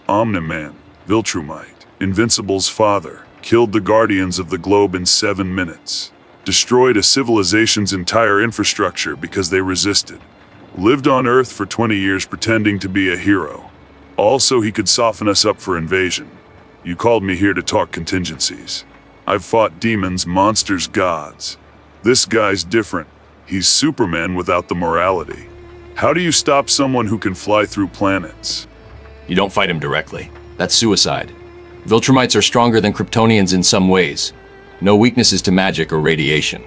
Omni-Man, Viltrumite, Invincible's father, killed the Guardians of the Globe in 7 minutes. Destroyed a civilization's entire infrastructure because they resisted. Lived on Earth for 20 years pretending to be a hero. Also, he could soften us up for invasion. You called me here to talk contingencies. I've fought demons, monsters, gods. This guy's different. He's Superman without the morality. How do you stop someone who can fly through planets? You don't fight him directly. That's suicide. Viltrumites are stronger than Kryptonians in some ways. No weaknesses to magic or radiation.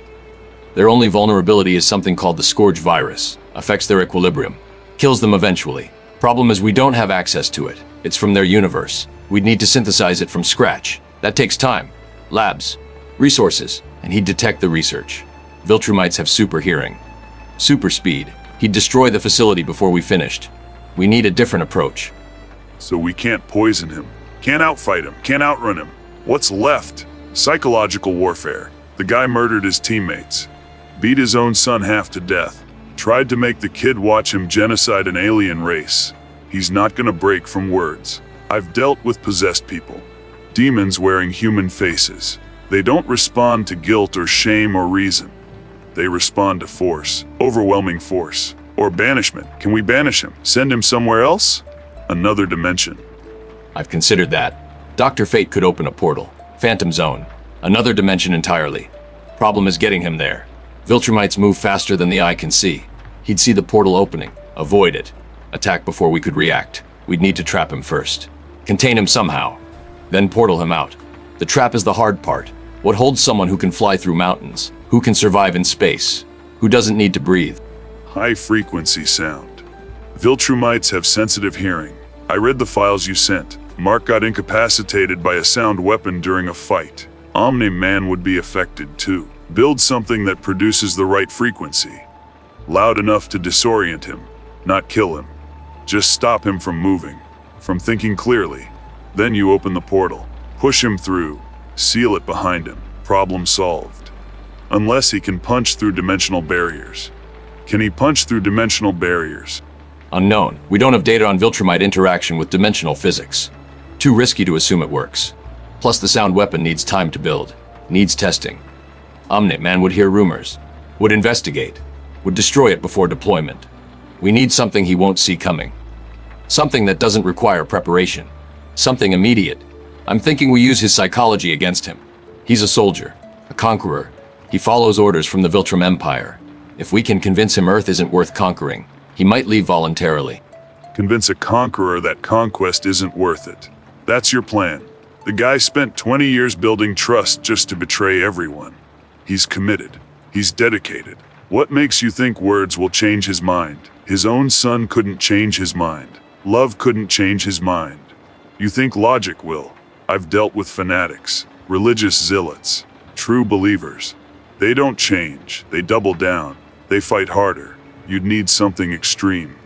Their only vulnerability is something called the Scourge virus. Affects their equilibrium. Kills them eventually. Problem is we don't have access to it. It's from their universe. We'd need to synthesize it from scratch. That takes time. Labs. Resources. And he'd detect the research. Viltrumites have super hearing. Super speed. He'd destroy the facility before we finished. We need a different approach. So we can't poison him. Can't outfight him. Can't outrun him. What's left? Psychological warfare. The guy murdered his teammates. Beat his own son half to death. Tried to make the kid watch him genocide an alien race. He's not gonna break from words. I've dealt with possessed people. Demons wearing human faces. They don't respond to guilt or shame or reason. They respond to force. Overwhelming force. Or banishment. Can we banish him? Send him somewhere else? Another dimension. I've considered that. Dr. Fate could open a portal. Phantom Zone. Another dimension entirely. Problem is getting him there. Viltrumites move faster than the eye can see. He'd see the portal opening, avoid it, attack before we could react. We'd need to trap him first. Contain him somehow. Then portal him out. The trap is the hard part. What holds someone who can fly through mountains? Who can survive in space? Who doesn't need to breathe? High-frequency sound. Viltrumites have sensitive hearing. I read the files you sent. Mark got incapacitated by a sound weapon during a fight. Omni-Man would be affected too. Build something that produces the right frequency. Loud enough to disorient him, not kill him. Just stop him from moving, from thinking clearly. Then you open the portal, push him through, seal it behind him. Problem solved. Unless he can punch through dimensional barriers. Can he punch through dimensional barriers? Unknown. We don't have data on Viltrumite interaction with dimensional physics. Too risky to assume it works. Plus the sound weapon needs time to build. Needs testing. Omni-Man would hear rumors. Would investigate. Would destroy it before deployment. We need something he won't see coming. Something that doesn't require preparation. Something immediate. I'm thinking we use his psychology against him. He's a soldier. A conqueror. He follows orders from the Viltrum Empire. If we can convince him Earth isn't worth conquering, he might leave voluntarily. Convince a conqueror that conquest isn't worth it. That's your plan. The guy spent 20 years building trust just to betray everyone. He's committed. He's dedicated. What makes you think words will change his mind? His own son couldn't change his mind. Love couldn't change his mind. You think logic will? I've dealt with fanatics, religious zealots, true believers. They don't change. They double down. They fight harder. You'd need something extreme.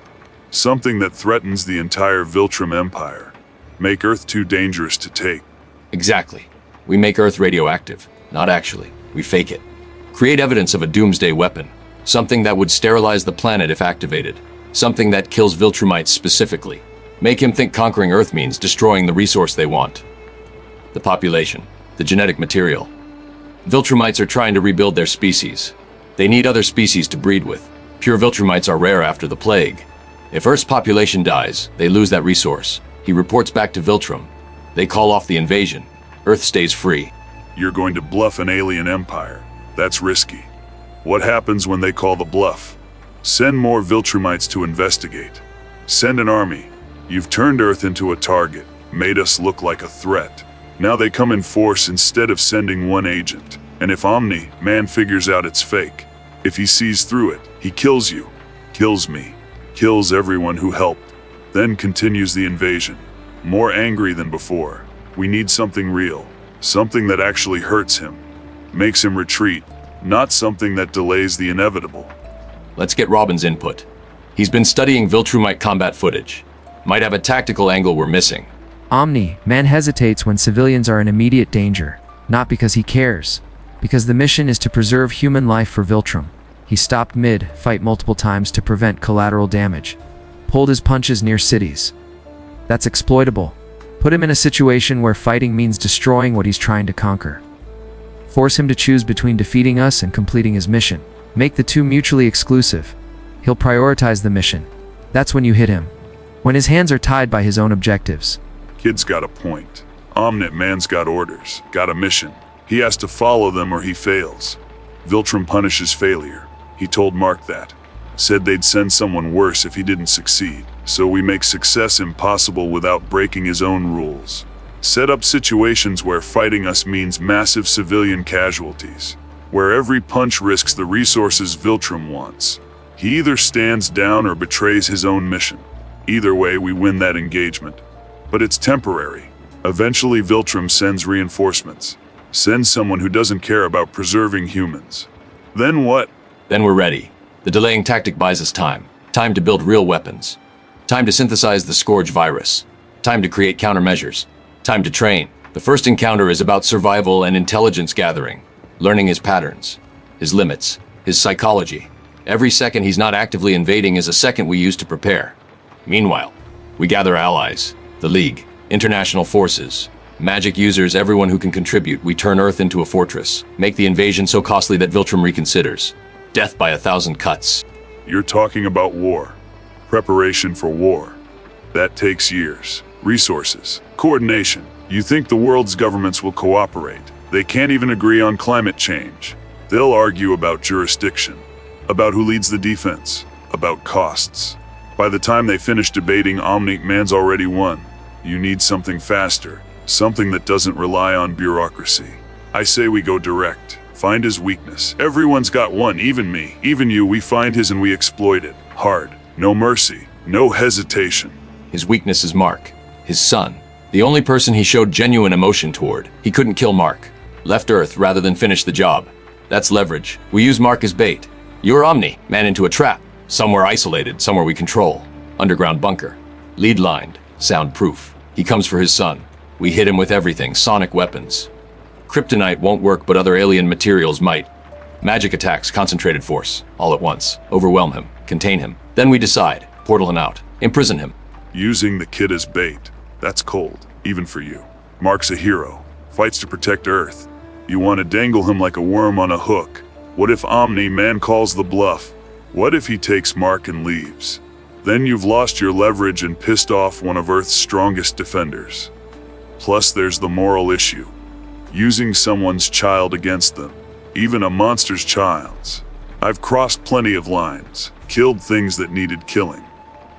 Something that threatens the entire Viltrum Empire. Make Earth too dangerous to take. Exactly. We make Earth radioactive. Not actually. We fake it. Create evidence of a doomsday weapon. Something that would sterilize the planet if activated. Something that kills Viltrumites specifically. Make him think conquering Earth means destroying the resource they want. The population. The genetic material. Viltrumites are trying to rebuild their species. They need other species to breed with. Pure Viltrumites are rare after the plague. If Earth's population dies, they lose that resource. He reports back to Viltrum. They call off the invasion. Earth stays free. You're going to bluff an alien empire. That's risky. What happens when they call the bluff? Send more Viltrumites to investigate. Send an army. You've turned Earth into a target, made us look like a threat. Now they come in force instead of sending one agent. And if Omni-Man figures out it's fake, if he sees through it, he kills you, kills me, kills everyone who helped, then continues the invasion. More angry than before. We need something real, something that actually hurts him, makes him retreat, not something that delays the inevitable. Let's get Robin's input. He's been studying Viltrumite combat footage. Might have a tactical angle we're missing. Omni-Man hesitates when civilians are in immediate danger, not because he cares, because the mission is to preserve human life for Viltrum. He stopped mid-fight multiple times to prevent collateral damage. Pulled his punches near cities. That's exploitable. Put him in a situation where fighting means destroying what he's trying to conquer. Force him to choose between defeating us and completing his mission. Make the two mutually exclusive. He'll prioritize the mission. That's when you hit him. When his hands are tied by his own objectives. Kid's got a point. Omni-Man's got orders, got a mission. He has to follow them or he fails. Viltrum punishes failure. He told Mark that. Said they'd send someone worse if he didn't succeed. So we make success impossible without breaking his own rules. Set up situations where fighting us means massive civilian casualties. Where every punch risks the resources Viltrum wants. He either stands down or betrays his own mission. Either way, we win that engagement. But it's temporary. Eventually, Viltrum sends reinforcements. Sends someone who doesn't care about preserving humans. Then what? Then we're ready. The delaying tactic buys us time. Time to build real weapons. Time to synthesize the Scourge virus. Time to create countermeasures. Time to train. The first encounter is about survival and intelligence gathering. Learning his patterns, his limits, his psychology. Every second he's not actively invading is a second we use to prepare. Meanwhile, we gather allies, the League, international forces, magic users, everyone who can contribute. We turn Earth into a fortress, make the invasion so costly that Viltrum reconsiders. Death by 1,000 cuts. You're talking about war. Preparation for war. That takes years, resources, coordination. You think the world's governments will cooperate? They can't even agree on climate change. They'll argue about jurisdiction, about who leads the defense, about costs. By the time they finish debating, Omni-Man's already won. You need something faster, something that doesn't rely on bureaucracy. I say we go direct, find his weakness. Everyone's got one, even me, even you. We find his and we exploit it. Hard, no mercy, no hesitation. His weakness is Mark, his son. The only person he showed genuine emotion toward. He couldn't kill Mark. Left Earth rather than finish the job. That's leverage. We use Mark as bait. You're Omni-Man into a trap. Somewhere isolated, somewhere we control. Underground bunker. Lead lined, soundproof. He comes for his son. We hit him with everything, sonic weapons. Kryptonite won't work, but other alien materials might. Magic attacks, concentrated force, all at once. Overwhelm him, contain him. Then we decide, portal him out, imprison him. Using the kid as bait. That's cold, even for you. Mark's a hero, fights to protect Earth. You want to dangle him like a worm on a hook. What if Omni-Man calls the bluff? What if he takes Mark and leaves? Then you've lost your leverage and pissed off one of Earth's strongest defenders. Plus there's the moral issue. Using someone's child against them, even a monster's child's. I've crossed plenty of lines, killed things that needed killing.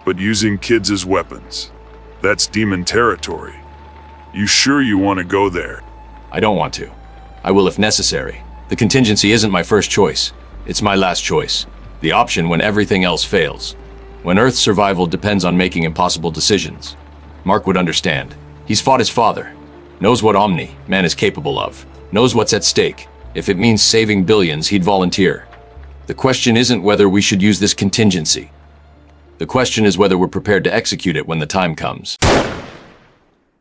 But using kids as weapons, that's demon territory. You sure you want to go there? I don't want to. I will if necessary. The contingency isn't my first choice. It's my last choice. The option when everything else fails. When Earth's survival depends on making impossible decisions. Mark would understand. He's fought his father. Knows what Omni-Man is capable of. Knows what's at stake. If it means saving billions, he'd volunteer. The question isn't whether we should use this contingency. The question is whether we're prepared to execute it when the time comes.